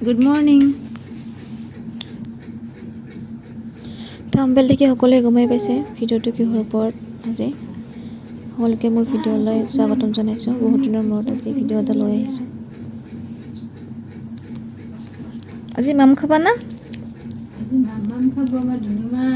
Good morning. Thumbnail দেখি সকলোৱে গমেই পাইছে ভিডিঅ'টো কিহৰ ওপৰত আজি। সকলোকে মোৰ ভিডিঅ'লৈ স্বাগতম জনাইছোঁ। বহুত দিনৰ মূৰত আজি ভিডিঅ' এটা লৈ আহিছোঁ। আজি মাম খাবা না? মাম খাব আমাৰ ধুনুমা।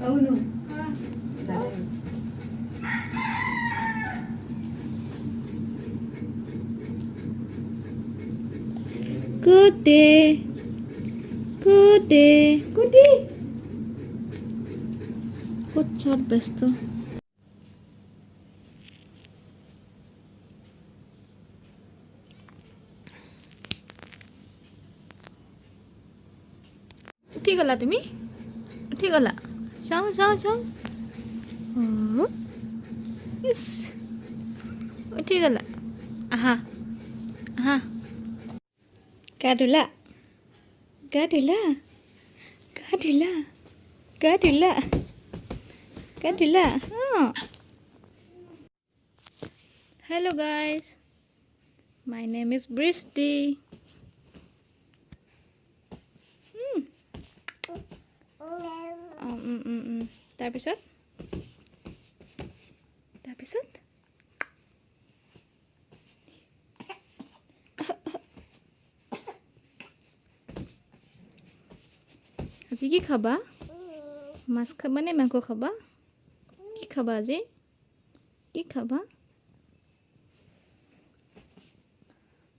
అవును গুড ডে, গুড ডে। কুটি ক'ত চট ব্যস্ত। উঠি গ'লা তুমি? উঠি গ'লা? চাওঁ চাওঁ চাওঁ। ইছ, উঠি গ'লা? আহা আহা। গা ধুলা? গা ধুলা? গা ধুলা? গা ধুলা? গা ধুলা? অঁ। Hello guys, my name is Bristy. তাৰপিছত আজি কি খাবা? মাছ খাবা নে মাংস খাবা? কি খাবা আজি? কি খাবা?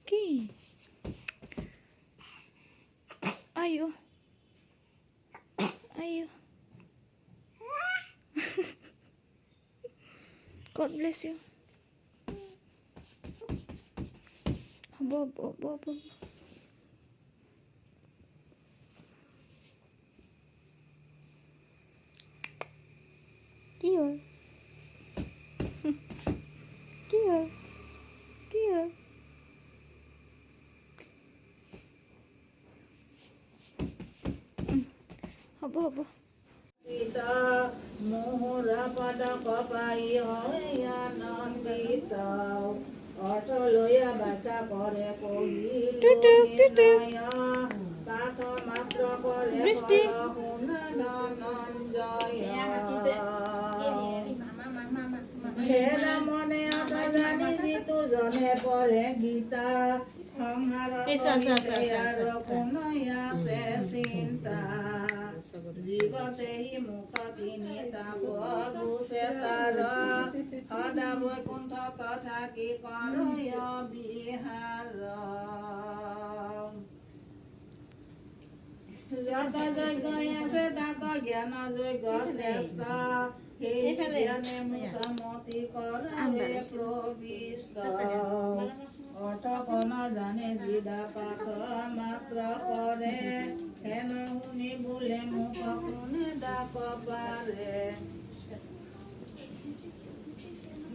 কি? আয়ো আয়ো। God bless you. হ'ব হ'ব হ'ব হ'ব। কি হ'ল? কি হ'ল? কি হ'ল? হ'ব হ'ব। Sita mohora pada kapai hoya nandita অটলয়া বাকা করে কহিল নির্ণয়া পাঠ মাত্র করে বৃষ্টি। হেৰা মনে আটা জানি যিটো জনে পঢ়ে গীতা সংসাৰ আৰু কোনয়া আছে চিন্তা জীৱতে হি মুখ তিনিটা গুছে তাৰ সদা বৈকুণ্ঠ থাকি কৰয় বিহাৰ যত যজ্ঞ আছে তাত জ্ঞান যজ্ঞ শ্ৰেষ্ঠ সেই জ্ঞানে মুখামতি কৰে প্ৰবিষ্ট অৰ্থ কণ জানে যিদা পাঠ মাত্ৰ কৰে হেন শুনি বোলে মুখ কোনে ডাক পাৰে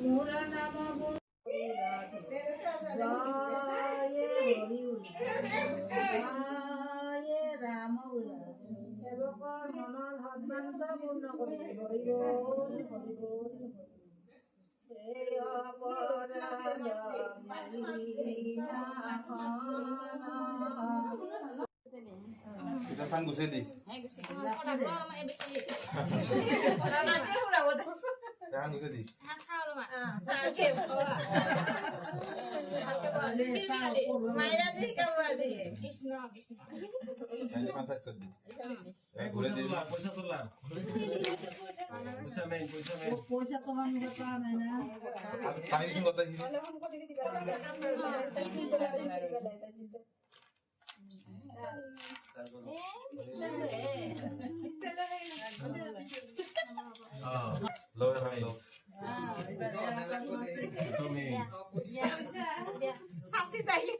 মোৰ নাম ৰাম সেৱকৰ মনৰ সদবাঞ্ছা পূৰ্ণ কৰি হৰি বল হৰি বল সেই অপৰাধ Kita gusi di. Jangan gusi di. Krishna Krishna. Nanti pantat ke di. Boleh di. পইচা তোলা পইচা মেইন পইচা তোমার মুখে পাওয়া নাই না Kami ini kota ini. Low yang low. Saksi tayo.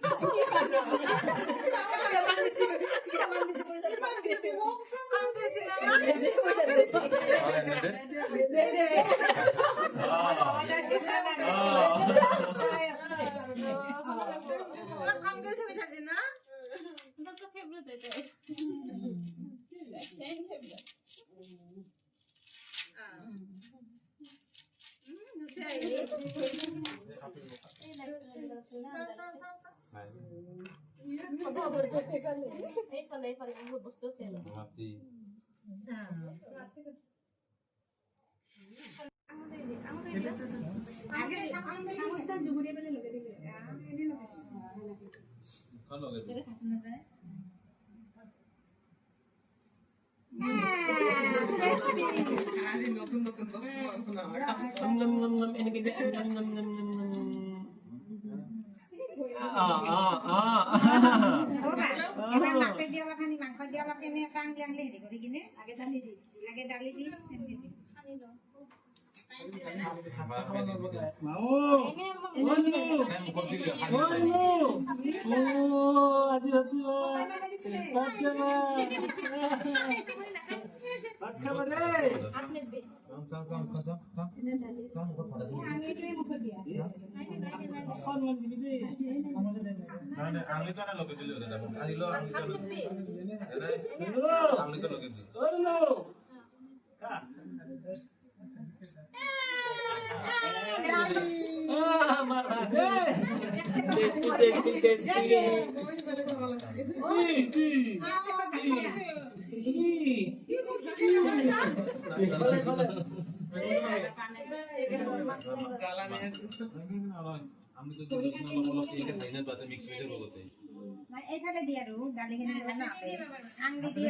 Kaman di simo. Mati. Kan lo gitu. এবার মাছে দিয়ে অলপ সানি মাংস দিয়ে অলপ এনে টাং দিয়াং হেৰি কৰি কিনে আগে দালি দি এনেকে দি Angli to na loge dilo da. Angli to loge dilo. এইফালে দি আৰু দালিখিনি আংলি দি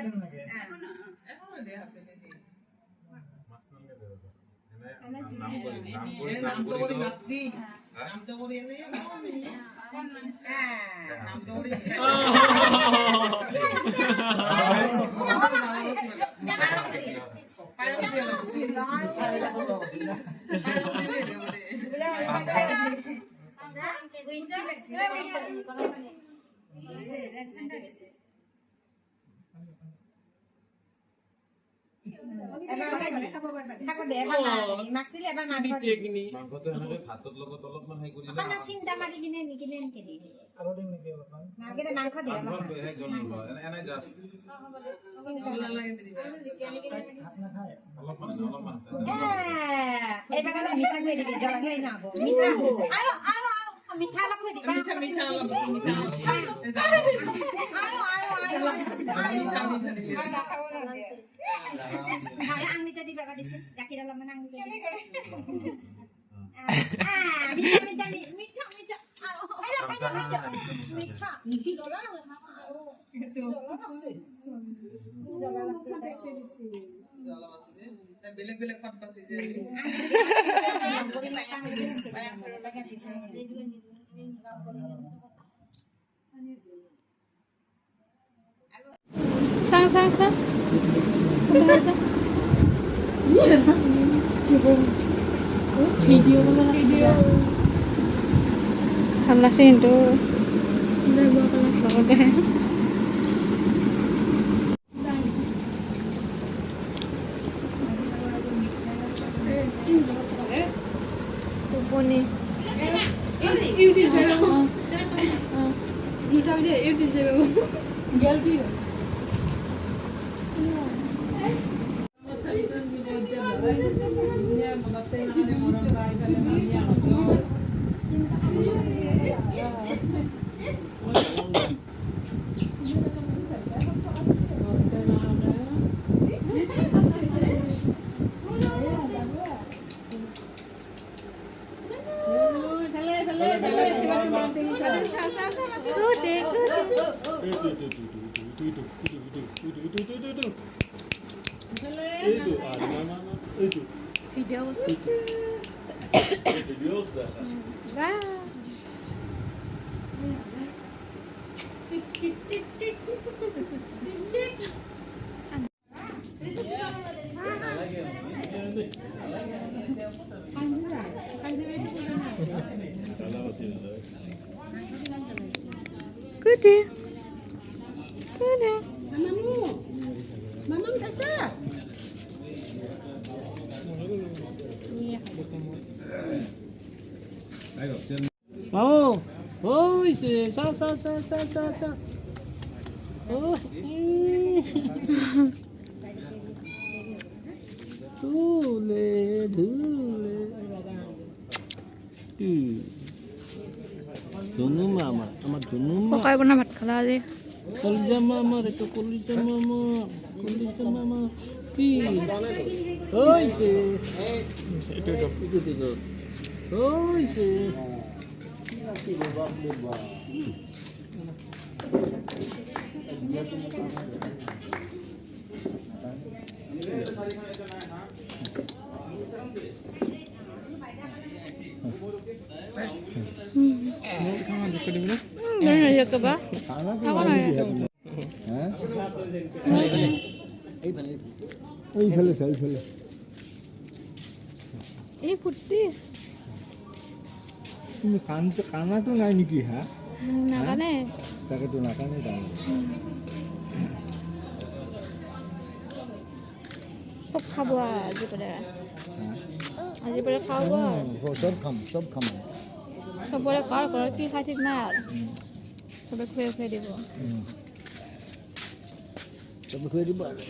চিন্তা মাৰি কিনে নিকিনে এনেকে দি মাংস দিয়ে এইবাৰ মিঠা কৰি দিবি জলকীয়া নহব মিঠা অলপ কৰি দিবা আঙুলিটা দিবা দিছো গাখীৰ অলপমান আঙুলিটা মিঠা বেলেগ বেলেগ পাত পাছি যে sang udah aja video kelas sih itu udah gua kelas udah nih YouTube jauh Kuda. Mamang খাইছা? মামু হইছে চা চা চা চা চা চা ও ধুলে ধুলে ধুনু মামা আমার ধুনু মা ককাই বনা ভাত খালা আজি কলিজা মামা রে তো কলিজা মামা কি হইছে এটা তো হইছে এই ফুটি তুমি কানাটো নাই নেকি হা নাকানে তাকেতো নাকানে তাৰমানে চব খাব আজি পৰা খাব চব খাম চবৰে কাৰ ঘৰত কি খাই ঠিক নাই আৰু চবে খুৱাই দিব চবে খুৱাই দিব আৰু